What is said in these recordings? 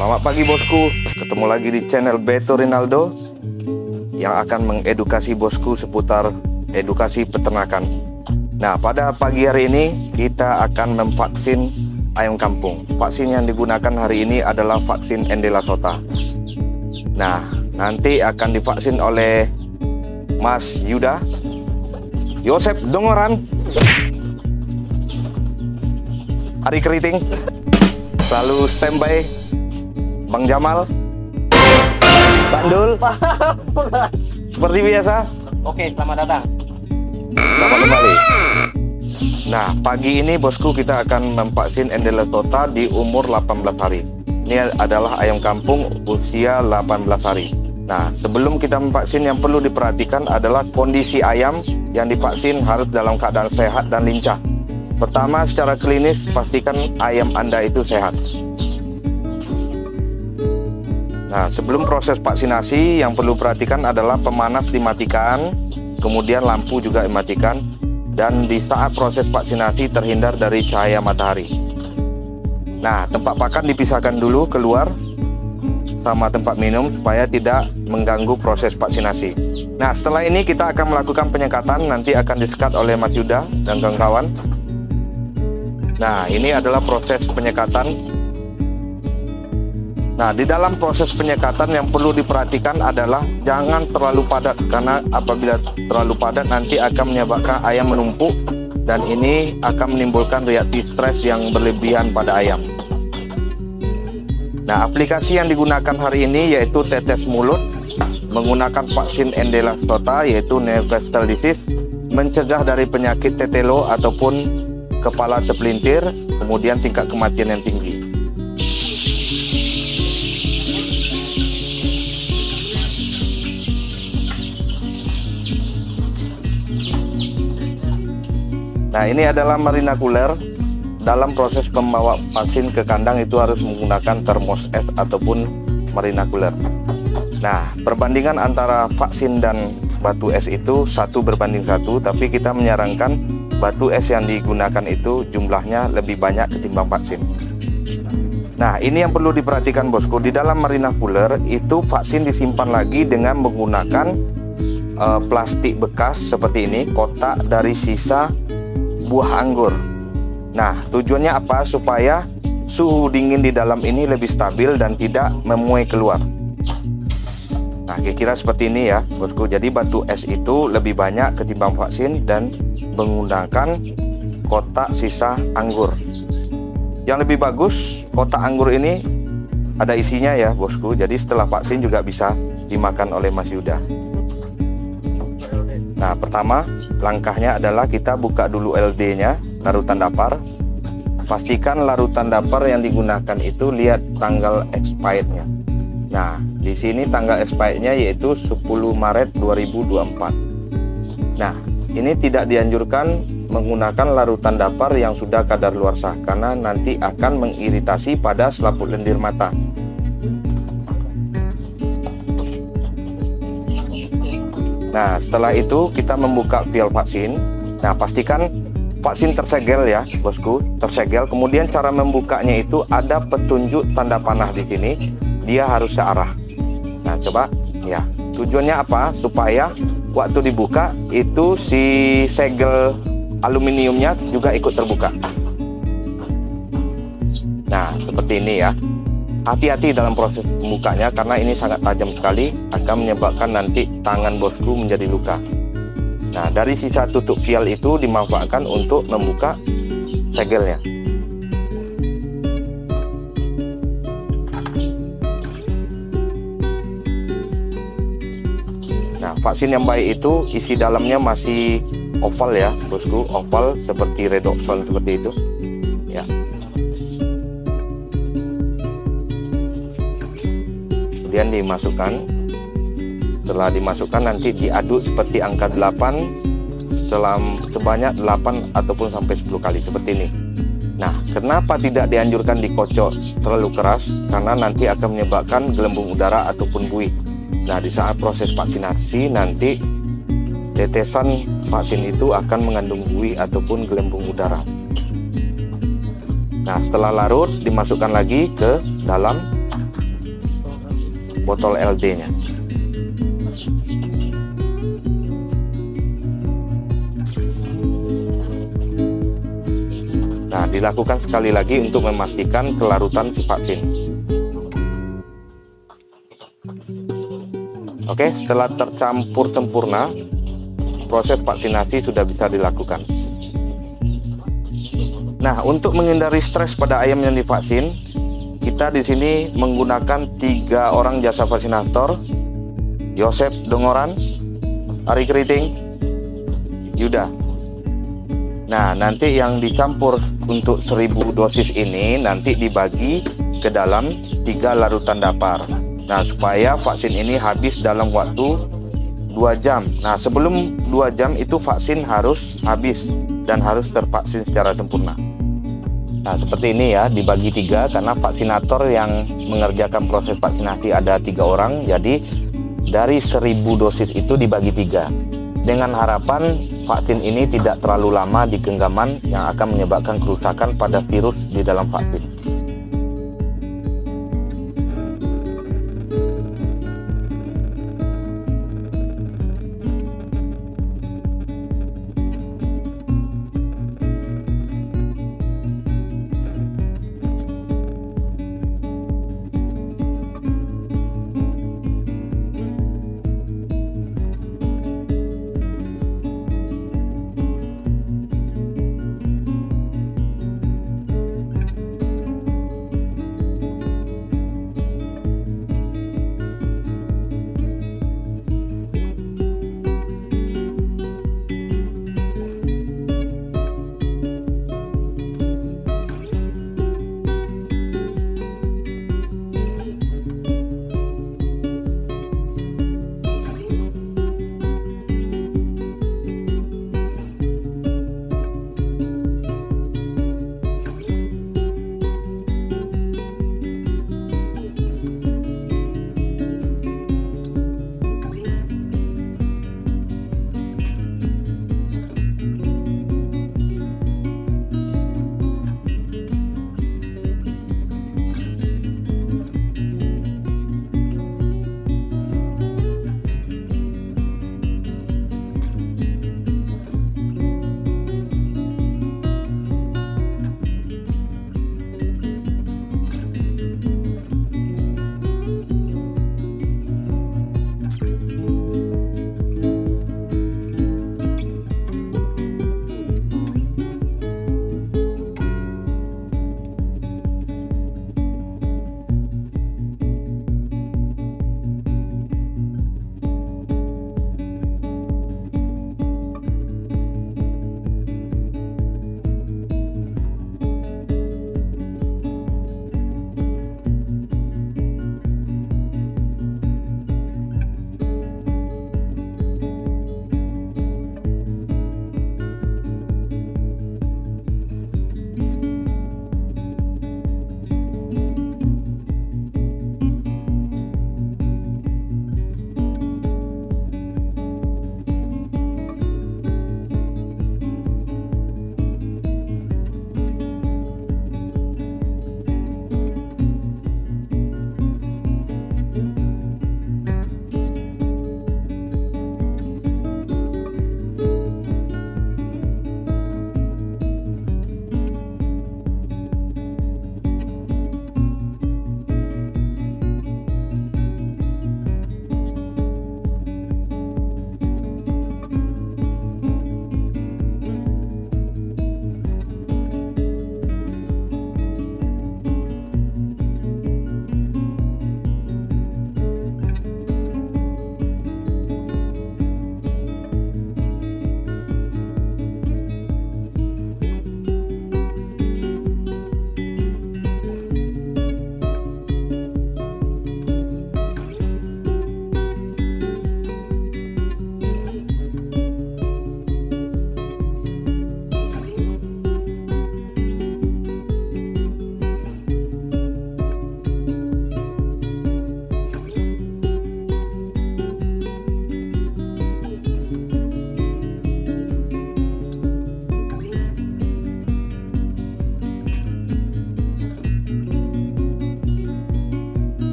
Selamat pagi bosku, ketemu lagi di channel Beto Rinaldo yang akan mengedukasi bosku seputar edukasi peternakan. Nah, pada pagi hari ini kita akan memvaksin ayam kampung. Vaksin yang digunakan hari ini adalah vaksin Endela Sota. Nah, nanti akan divaksin oleh Mas Yuda, Yosep Dongoran, Ari Keriting, selalu standby Bang Jamal, Bandul, seperti biasa. Oke, selamat datang. Selamat kembali. Nah, pagi ini bosku kita akan memvaksin Endela Sota di umur 18 hari. Ini adalah ayam kampung usia 18 hari. Nah, sebelum kita memvaksin yang perlu diperhatikan adalah kondisi ayam yang divaksin harus dalam keadaan sehat dan lincah. Pertama, secara klinis pastikan ayam Anda itu sehat. Nah, sebelum proses vaksinasi yang perlu perhatikan adalah pemanas dimatikan, kemudian lampu juga dimatikan, dan di saat proses vaksinasi terhindar dari cahaya matahari. Nah, tempat pakan dipisahkan dulu keluar sama tempat minum supaya tidak mengganggu proses vaksinasi. Nah, setelah ini kita akan melakukan penyekatan, nanti akan disekat oleh Mas Yuda dan kawan-kawan. Nah, ini adalah proses penyekatan. Nah, di dalam proses penyekatan yang perlu diperhatikan adalah jangan terlalu padat, karena apabila terlalu padat nanti akan menyebabkan ayam menumpuk dan ini akan menimbulkan reaksi stres yang berlebihan pada ayam. Nah, aplikasi yang digunakan hari ini yaitu tetes mulut menggunakan vaksin Endela Sota yaitu Newcastle disease, mencegah dari penyakit tetelo ataupun kepala terpelintir, kemudian tingkat kematian yang tinggi. Nah, ini adalah marinakuler. Dalam proses pembawa vaksin ke kandang itu harus menggunakan termos es ataupun marinakuler. Nah, perbandingan antara vaksin dan batu es itu 1:1, tapi kita menyarankan batu es yang digunakan itu jumlahnya lebih banyak ketimbang vaksin. Nah, ini yang perlu diperhatikan bosku, di dalam marinakuler itu vaksin disimpan lagi dengan menggunakan plastik bekas seperti ini, kotak dari sisa buah anggur. Nah, tujuannya apa? Supaya suhu dingin di dalam ini lebih stabil dan tidak memuai keluar. Nah, kira-kira seperti ini ya bosku. Jadi batu es itu lebih banyak ketimbang vaksin dan menggunakan kotak sisa anggur. Yang lebih bagus, kotak anggur ini ada isinya ya bosku. Jadi setelah vaksin juga bisa dimakan oleh Mas Yuda. Nah, pertama langkahnya adalah kita buka dulu LD-nya, larutan dapar. Pastikan larutan dapar yang digunakan itu lihat tanggal expirednya. Nah, di sini tanggal expirednya yaitu 10 Maret 2024. Nah, ini tidak dianjurkan menggunakan larutan dapar yang sudah kadaluarsa karena nanti akan mengiritasi pada selaput lendir mata. Nah, setelah itu kita membuka vial vaksin. Nah, pastikan vaksin tersegel ya bosku, tersegel. Kemudian cara membukanya itu ada petunjuk tanda panah di sini, dia harus searah. Nah, coba ya. Tujuannya apa? Supaya waktu dibuka itu si segel aluminiumnya juga ikut terbuka. Nah, seperti ini ya. Hati-hati dalam proses membukanya karena ini sangat tajam sekali, akan menyebabkan nanti tangan bosku menjadi luka. Nah, dari sisa tutup vial itu dimanfaatkan untuk membuka segelnya. Nah, vaksin yang baik itu isi dalamnya masih oval ya bosku, oval seperti redoxon seperti itu ya. Kemudian dimasukkan. Setelah dimasukkan nanti diaduk seperti angka 8 sebanyak 8 ataupun sampai 10 kali seperti ini. Nah, kenapa tidak dianjurkan dikocok terlalu keras? Karena nanti akan menyebabkan gelembung udara ataupun buih. Nah, di saat proses vaksinasi nanti tetesan vaksin itu akan mengandung buih ataupun gelembung udara. Nah, setelah larut dimasukkan lagi ke dalam botol LD-nya. Nah, dilakukan sekali lagi untuk memastikan kelarutan si vaksin. Oke, setelah tercampur sempurna, proses vaksinasi sudah bisa dilakukan. Nah, untuk menghindari stres pada ayam yang divaksin, kita di sini menggunakan 3 orang jasa vaksinator: Yosep Dongoran, Ari Keriting, Yuda. Nah, nanti yang dicampur untuk 1000 dosis ini nanti dibagi ke dalam 3 larutan dapar. Nah, supaya vaksin ini habis dalam waktu 2 jam. Nah, sebelum 2 jam itu vaksin harus habis dan harus tervaksin secara sempurna. Nah, seperti ini ya, dibagi 3 karena vaksinator yang mengerjakan proses vaksinasi ada 3 orang. Jadi dari 1000 dosis itu dibagi 3. Dengan harapan vaksin ini tidak terlalu lama di genggaman yang akan menyebabkan kerusakan pada virus di dalam vaksin.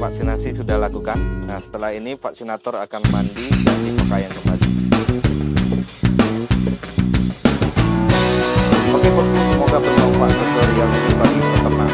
vaksinasi sudah lakukan. Nah, setelah ini vaksinator akan mandi dan dipakaian kembali. Oke bosku, semoga bermanfaat tutorial ini bagi peternak.